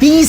30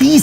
30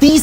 30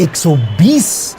120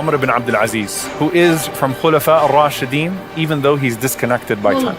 Umar ibn Abdul Aziz, who is from Khulafa al-Rashidin, even though he's disconnected by time.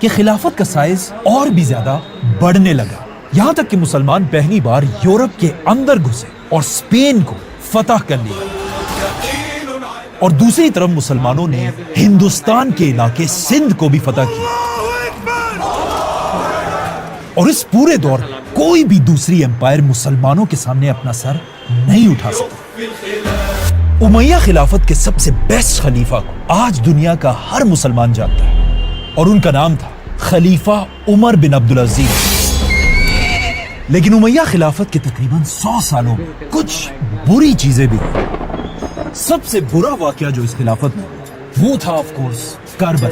کہ خلافت کا size اور بھی زیادہ بڑھنے لگا، یہاں تک کہ مسلمان پہلی بار یورپ کے اندر گھسے اور اسپین کو فتح کر لیا، اور دوسری طرف مسلمانوں نے ہندوستان کے علاقے سندھ کو بھی فتح کیا، اور اس پورے دور میں کوئی بھی دوسری امپائر مسلمانوں کے سامنے اپنا سر نہیں اٹھا سکا۔ امیہ خلافت کے سب سے بیسٹ خلیفہ کو آج دنیا کا ہر مسلمان جانتا ہے، اور ان کا نام تھا خلیفہ عمر بن عبدالعزیز۔ لیکن امیہ خلافت کے تقریباً 100 سالوں میں کچھ بری چیزیں بھی ہوئی۔ سب سے برا واقعہ جو اس خلافت میں وہ تھا آف کورس کربلا،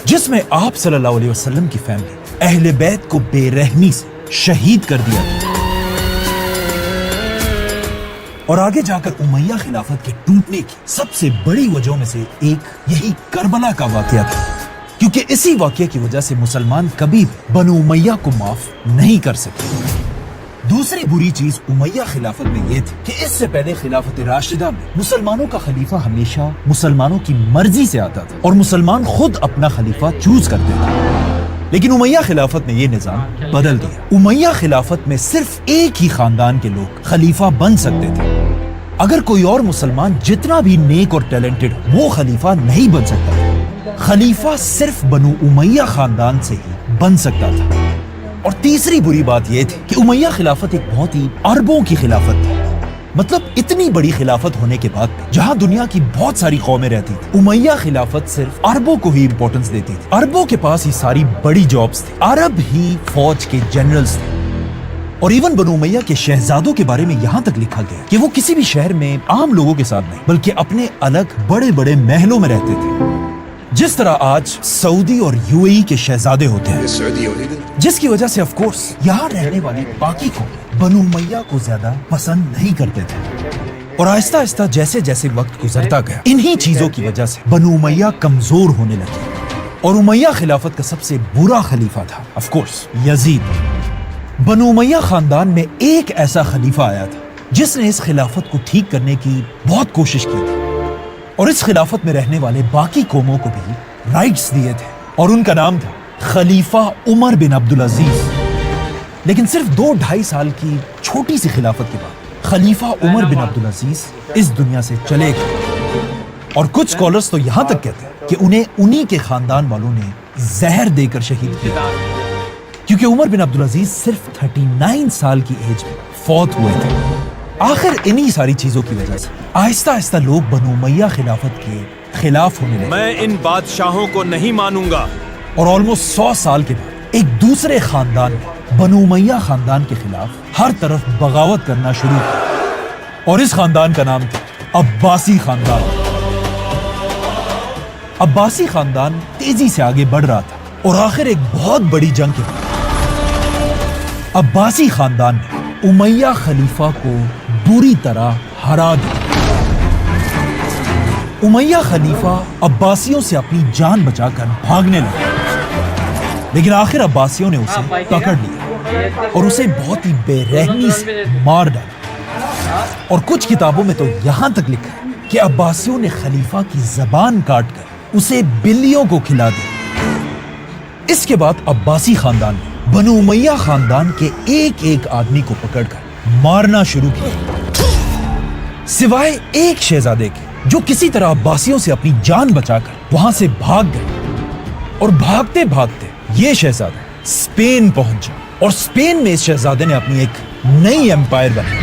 جس میں آپ صلی اللہ علیہ وسلم کی فیملی اہل بیت کو بے رحمی سے شہید کر دیا گیا۔ اور آگے جا کر امیہ خلافت کے ٹوٹنے کی سب سے بڑی وجہوں میں سے ایک یہی کربلا کا واقعہ تھا، کیونکہ اسی واقعے کی وجہ سے مسلمان کبھی بھی بنو امیہ کو معاف نہیں کر سکتے۔ دوسری بری چیز امیہ خلافت میں یہ تھی کہ اس سے پہلے خلافت راشدہ میں مسلمانوں کا خلیفہ ہمیشہ مسلمانوں کی مرضی سے آتا تھا، اور مسلمان خود اپنا خلیفہ چوز کرتے تھے۔ لیکن امیہ خلافت نے یہ نظام بدل دیا۔ امیہ خلافت میں صرف ایک ہی خاندان کے لوگ خلیفہ بن سکتے تھے۔ اگر کوئی اور مسلمان جتنا بھی نیک اور ٹیلنٹڈ وہ خلیفہ نہیں بن سکتا تھا، خلیفہ صرف بنو امیہ خاندان سے ہی بن سکتا تھا۔ اور تیسری بری بات یہ تھی کہ امیہ خلافت ایک بہت ہی عربوں کی خلافت تھی، مطلب اتنی بڑی خلافت ہونے کے بعد جہاں دنیا کی بہت ساری قومیں رہتی تھی، امیہ خلافت صرف عربوں کو ہی امپورٹنس دیتی تھی۔ عربوں کے پاس ہی ساری بڑی جابز تھی، عرب ہی فوج کے جنرلز تھے، اور ایون بنو امیہ کے شہزادوں کے بارے میں یہاں تک لکھا گیا کہ وہ کسی بھی شہر میں عام لوگوں کے ساتھ نہیں بلکہ اپنے الگ بڑے بڑے محلوں میں رہتے تھے، جس طرح آج سعودی اور یو اے ای کے شہزادے ہوتے ہیں، جس کی وجہ سے آف کورس یہاں رہنے والے باقی قوم بنو امیہ کو زیادہ پسند نہیں کرتے تھے۔ اور آہستہ آہستہ جیسے جیسے وقت گزرتا گیا، انہی چیزوں کی وجہ سے بنو امیہ کمزور ہونے لگے، اور امیہ خلافت کا سب سے برا خلیفہ تھا آف کورس یزید۔ بنو امیہ خاندان میں ایک ایسا خلیفہ آیا تھا جس نے اس خلافت کو ٹھیک کرنے کی بہت کوشش کی تھی، اور اس خلافت میں رہنے والے باقی قوموں کو بھی رائٹس دیے تھے، اور ان کا نام تھا خلیفہ عمر بن عبدالعزیز۔ لیکن صرف 2-2.5 سال کی چھوٹی سی خلافت کے بعد خلیفہ عمر بن عبدالعزیز اس دنیا سے چلے گئے، اور کچھ سکولرز تو یہاں تک کہتے ہیں کہ انہیں انہی کے خاندان والوں نے زہر دے کر شہید کیا، کیونکہ عمر بن عبدالعزیز صرف 39 سال کی ایج میں فوت ہوئے تھے۔ آخر انہی ساری چیزوں کی وجہ سے آہستہ آہستہ لوگ بنو امیہ خلافت کے خلاف ہونے لگے۔ میں ان بادشاہوں کو نہیں مانوں گا۔ اور آلموسٹ 100 سال کے بعد ایک دوسرے خاندان نے بنو امیہ خاندان کے خلاف ہر طرف بغاوت کرنا شروع کی، اور اس خاندان کا نام تھا عباسی خاندان۔ عباسی خاندان تیزی سے آگے بڑھ رہا تھا، اور آخر ایک بہت بڑی جنگ کے بعد عباسی خاندان نے امیہ خلیفہ کو بری طرح ہرا دیا۔ امیہ خلیفہ عباسیوں سے اپنی جان بچا کر بھاگنے لگا، لیکن آخر عباسیوں نے اسے پکڑ لیا اور اسے بہت ہی بے رحمی سے مار ڈالا۔ اور کچھ کتابوں میں تو یہاں تک لکھا ہے کہ عباسیوں نے خلیفہ کی زبان کاٹ کر اسے بلیوں کو کھلا دیا۔ اس کے بعد عباسی خاندان نے بنو امیہ خاندان کے ایک ایک آدمی کو پکڑ کر مارنا شروع کیا، سوائے ایک شہزادے کے جو کسی طرح عباسیوں سے اپنی جان بچا کر وہاں سے بھاگ گئے۔ اور بھاگتے بھاگتے یہ شہزادہ اسپین پہنچا، اور اسپین میں اس شہزادے نے اپنی ایک نئی امپائر بنائی۔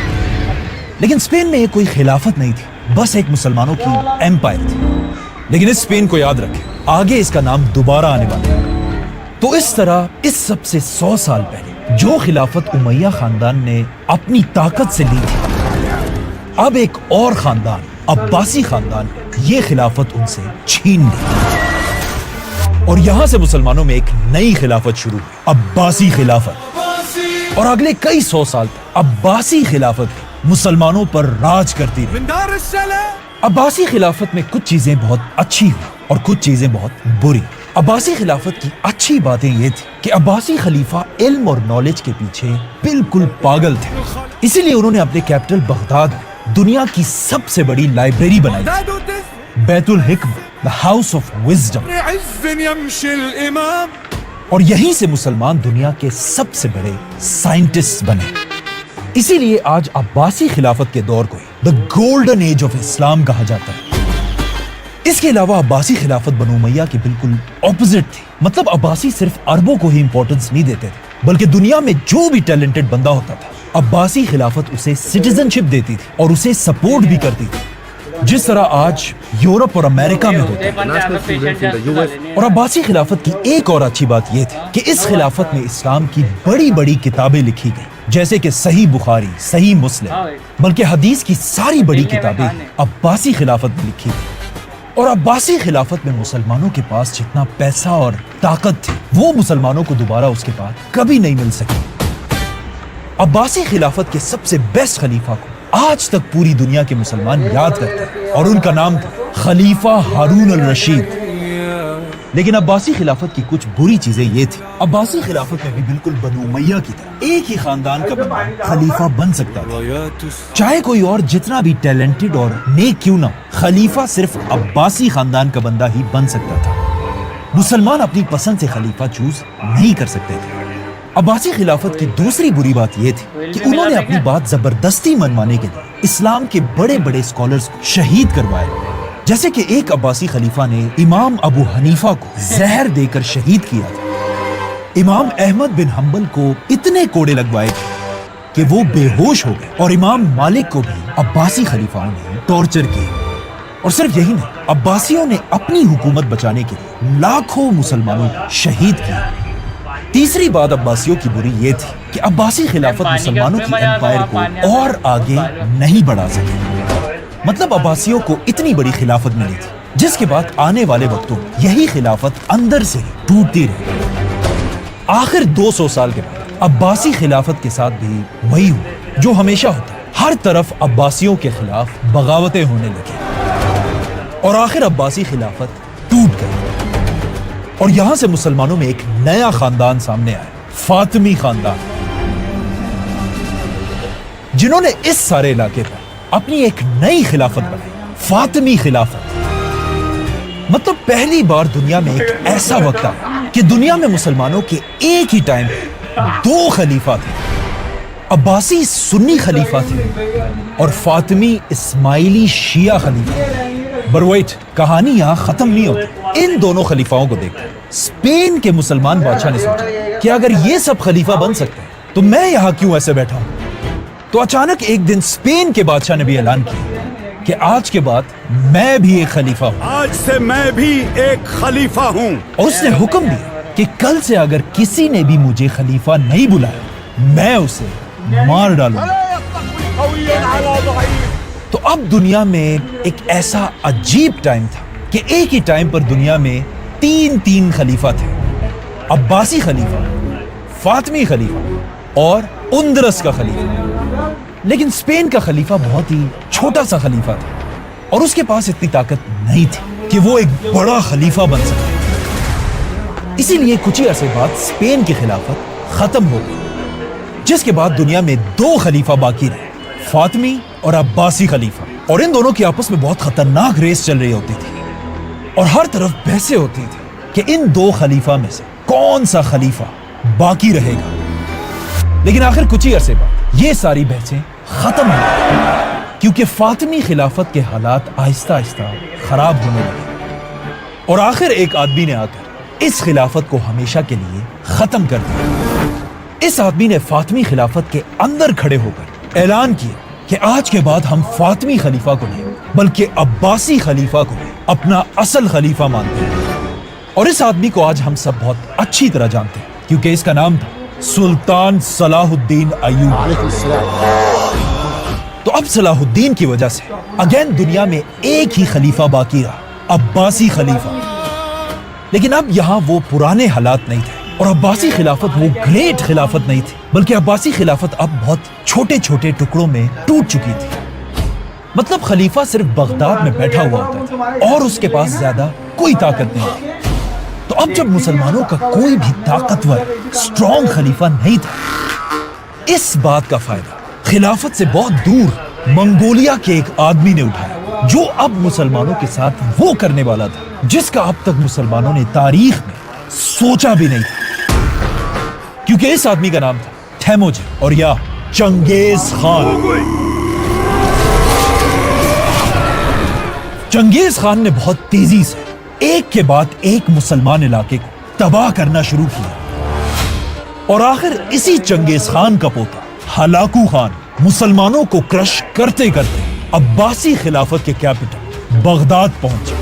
لیکن اسپین میں کوئی خلافت نہیں تھی، بس ایک مسلمانوں کی امپائر تھی۔ لیکن اس اسپین کو یاد رکھیں، آگے اس کا نام دوبارہ آنے والا ہے۔ تو اس طرح اس سب سے 100 سال پہلے جو خلافت امیہ خاندان نے اپنی طاقت سے لی تھی، اب ایک اور خاندان عباسی خاندان یہ خلافت ان سے چھین لی، اور یہاں سے مسلمانوں میں ایک نئی خلافت شروع ہوئی، عباسی خلافت۔ اور اگلے کئی 100 سال تک عباسی خلافت مسلمانوں پر راج کرتی رہی۔ عباسی خلافت میں کچھ چیزیں بہت اچھی ہوئی اور کچھ چیزیں بہت بری۔ عباسی خلافت کی اچھی باتیں یہ تھی کہ عباسی خلیفہ علم اور نالج کے پیچھے بالکل پاگل تھے، اسی لیے انہوں نے اپنے کیپٹل بغداد میں دنیا کی سب سے بڑی لائبریری بنائی، بیت الحکمہ، the house of wisdom. عز يمشي الإمام. اور یہیں سے مسلمان دنیا کے سب سے بڑے سائنٹسٹ بنے. اسی لیے آج عباسی خلافت کے دور کو دا گولڈن ایج آف اسلام کہا جاتا ہے. اس کے علاوہ عباسی خلافت بنو امیہ کی بالکل اپوزٹ تھی. مطلب عباسی صرف عربوں کو ہی امپورٹنس نہیں دیتے تھے بلکہ دنیا میں جو بھی ٹیلنٹڈ بندہ ہوتا تھا عباسی خلافت اسے سٹیزن شپ دیتی تھی اور اسے سپورٹ بھی کرتی تھی, جس طرح آج یورپ اور امریکہ میں ہوتا ہے. اور عباسی خلافت کی ایک اور اچھی بات یہ تھی کہ اس خلافت میں اسلام کی بڑی بڑی کتابیں لکھی گئی, جیسے کہ صحیح بخاری, صحیح مسلم, بلکہ حدیث کی ساری بڑی کتابیں عباسی خلافت میں لکھی گئی. اور عباسی خلافت میں مسلمانوں کے پاس جتنا پیسہ اور طاقت تھی وہ مسلمانوں کو دوبارہ اس کے بعد کبھی نہیں مل سکی. عباسی خلافت کے سب سے بیسٹ خلیفہ کو آج تک پوری دنیا کے مسلمان یاد کرتے ہیں اور ان کا نام تھا خلیفہ ہارون الرشید. لیکن عباسی خلافت کی کچھ بری چیزیں یہ تھی. عباسی خلافت میں بھی بالکل بنو امیہ کی طرح ایک ہی خاندان کا بندہ خلیفہ بن سکتا تھا, چاہے کوئی اور جتنا بھی ٹیلنٹڈ اور نیک کیوں نہ, خلیفہ صرف عباسی خاندان کا بندہ ہی بن سکتا تھا. مسلمان اپنی پسند سے خلیفہ چوز نہیں کر سکتے تھے. عباسی خلافت کی دوسری بری بات یہ تھی کہ انہوں نے اپنی بات زبردستی منوانے کے لیے اسلام کے بڑے بڑے اسکالرز کو شہید کروائے, جیسے کہ ایک عباسی خلیفہ نے امام ابو حنیفہ کو زہر دے کر شہید کیا تھا. امام احمد بن حنبل کو اتنے کوڑے لگوائے تھے کہ وہ بے ہوش ہو گئے, اور امام مالک کو بھی عباسی خلیفاؤں نے ٹارچر کیا. اور صرف یہی نہیں, عباسیوں نے اپنی حکومت بچانے کے لیے لاکھوں مسلمانوں کو شہید کیا. تیسری بات عباسیوں کی بری یہ تھی کہ عباسی خلافت مسلمانوں کی امپائر کو اور آگے نہیں بڑھا سکی. مطلب عباسیوں کو اتنی بڑی خلافت ملی تھی جس کے بعد آنے والے وقتوں میں یہی خلافت اندر سے ٹوٹتی رہی. آخر 200 سال کے بعد عباسی خلافت کے ساتھ بھی وہی ہوا جو ہمیشہ ہوتا ہے. ہر طرف عباسیوں کے خلاف بغاوتیں ہونے لگی اور آخر عباسی خلافت ٹوٹ گئی. اور یہاں سے مسلمانوں میں ایک نیا خاندان سامنے آیا, فاطمی خاندان, جنہوں نے اس سارے علاقے پر اپنی ایک نئی خلافت بنائی, فاطمی خلافت. مطلب پہلی بار دنیا میں ایک ایسا وقت آیا کہ دنیا میں مسلمانوں کے ایک ہی ٹائم 2 خلیفہ تھے. عباسی سنی خلیفہ تھے اور فاطمی اسماعیلی شیعہ خلیفہ. برویٹ, کہانی یہاں ختم نہیں ہوتی. ان دونوں خلیفاؤں کو دیکھ اسپین کے مسلمان بادشاہ نے سوچا کہ اگر یہ سب خلیفہ بن سکتے ہیں تو میں یہاں کیوں ایسے بیٹھا ہوں. تو اچانک ایک دن اسپین کے بادشاہ نے بھی اعلان کیا کہ آج کے بعد میں بھی ایک خلیفہ ہوں. آج سے میں بھی ایک خلیفہ ہوں. اور اس نے حکم دیا کہ کل سے اگر کسی نے بھی مجھے خلیفہ نہیں بلایا میں اسے مار ڈالوں گا. تو اب دنیا میں ایک ایسا عجیب ٹائم تھا کہ ایک ہی ٹائم پر دنیا میں 3 خلیفہ تھے. عباسی خلیفہ, فاطمی خلیفہ اور اندرس کا خلیفہ. لیکن اسپین کا خلیفہ بہت ہی چھوٹا سا خلیفہ تھا اور اس کے پاس اتنی طاقت نہیں تھی کہ وہ ایک بڑا خلیفہ بن سکے. اسی لیے کچھ ہی عرصے بعد اسپین کی خلافت ختم ہو گئی, جس کے بعد دنیا میں 2 خلیفہ باقی رہے, فاطمی اور عباسی خلیفہ. اور ان دونوں کی آپس میں بہت خطرناک ریس چل رہی ہوتی تھی اور ہر طرف بحثیں ہوتی تھی کہ ان 2 خلیفہ میں سے کون سا خلیفہ باقی رہے گا. لیکن آخر کچھ ہی عرصے بعد یہ ساری بحثیں ختم ہو گئی کیونکہ فاطمی خلافت کے حالات آہستہ آہستہ خراب ہونے لگے اور آخر ایک آدمی نے آ کر اس خلافت کو ہمیشہ کے لیے ختم کر دیا. اس آدمی نے فاطمی خلافت کے اندر کھڑے ہو کر اعلان کیا کہ آج کے بعد ہم فاطمی خلیفہ کو نہیں بلکہ عباسی خلیفہ کو اپنا اصل خلیفہ مانتے ہیں. اور اس آدمی کو آج ہم سب بہت اچھی طرح جانتے ہیں کیونکہ اس کا نام تھا سلطان صلاح الدین ایوبی. تو اب صلاح الدین کی وجہ سے اگین دنیا میں ایک ہی خلیفہ باقی رہا, عباسی خلیفہ. لیکن اب یہاں وہ پرانے حالات نہیں تھے اور عباسی خلافت وہ گریٹ خلافت نہیں تھی بلکہ عباسی خلافت اب بہت چھوٹے چھوٹے ٹکڑوں میں ٹوٹ چکی تھی. مطلب خلیفہ صرف بغداد میں بیٹھا ہوا ہوتا تھا اور اس کے پاس زیادہ کوئی طاقت نہیں تھی. تو اب جب مسلمانوں کا کوئی بھی طاقتور اسٹرانگ خلیفہ نہیں تھا, اس بات کا فائدہ خلافت سے بہت دور منگولیا کے ایک آدمی نے اٹھایا جو اب مسلمانوں کے ساتھ وہ کرنے والا تھا جس کا اب تک مسلمانوں نے تاریخ میں سوچا بھی نہیں تھا، کیونکہ اس آدمی کا نام تھا تیموجن اور یا چنگیز خان۔ چنگیز خان نے بہت تیزی سے ایک کے بعد ایک مسلمان علاقے کو تباہ کرنا شروع کیا، اور آخر اسی چنگیز خان کا پوتا ہلاکو خان مسلمانوں کو کرش کرتے کرتے عباسی خلافت کے کیپٹل بغداد پہنچے۔